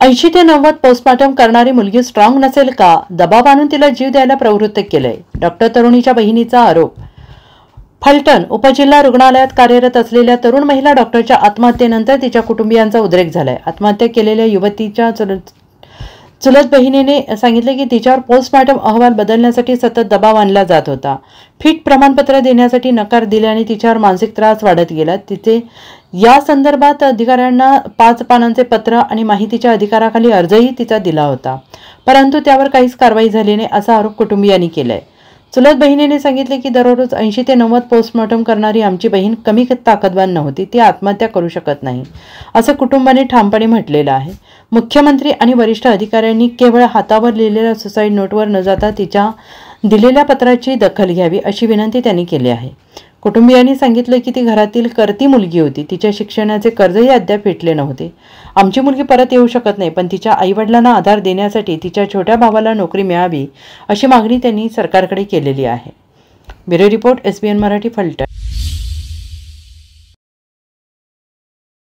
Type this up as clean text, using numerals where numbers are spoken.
80 ते 90 पोस्टमॉर्टम करणारी मुलगी स्ट्रॉंग नसेल का? दबाव आणून तिला जीव द्यायला प्रवृत्त केलंय. डॉक्टर तरुणीच्या बहिणीचा आरोप. फलटण उपजिल्हा रुग्णालयात कार्यरत असलेल्या तरुण महिला डॉक्टरच्या आत्महत्येनंतर तिच्या कुटुंबियांचा उद्रेक झालाय. आत्महत्या केलेल्या युवतीच्या चुलत बहिणीने सांगितले की तिच्यावर पोस्टमॉर्टम अहवाल बदलण्यासाठी सतत दबाव आणला जात होता. फिट प्रमाणपत्र देण्यासाठी नकार दिल्याने तिच्यावर मानसिक त्रास वाढत गेला. तिचे या संदर्भात अधिकाऱ्यांना 5 पानांचे पत्र आणि माहितीच्या अधिकाराखाली अर्जही तिचा दिला होता, परंतु त्यावर काहीच कारवाई झाली नाही असा आरोप कुटुंबियांनी केलाय. चुलत बहिणीने सांगितले की दररोज 80 ते 90 पोस्टमॉर्टम करणारी आमची बहीण कमी ताकदवान नव्हती, ती आत्महत्या करू शकत नाही असं कुटुंबाने ठामपणे म्हटलेलं आहे. मुख्यमंत्री आणि वरिष्ठ अधिकाऱ्यांनी केवळ हातावर लिहिलेल्या सुसाईड नोटवर न जाता तिच्या दिलेल्या पत्राची दखल घ्यावी अशी विनंती त्यांनी केली आहे. कुटुंबियांनी सांगितलं की ती घरातील करती मुलगी होती, तिच्या शिक्षणाचे कर्जही अद्याप फेडले नव्हते. आमची मुलगी परत येऊ शकत नाही, पण तिच्या आईवडिलांना आधार देण्यासाठी तिच्या छोट्या भावाला नोकरी मिळावी अशी मागणी त्यांनी सरकारकडे केलेली आहे. Bureau report, SBN Marathi, Phaltan.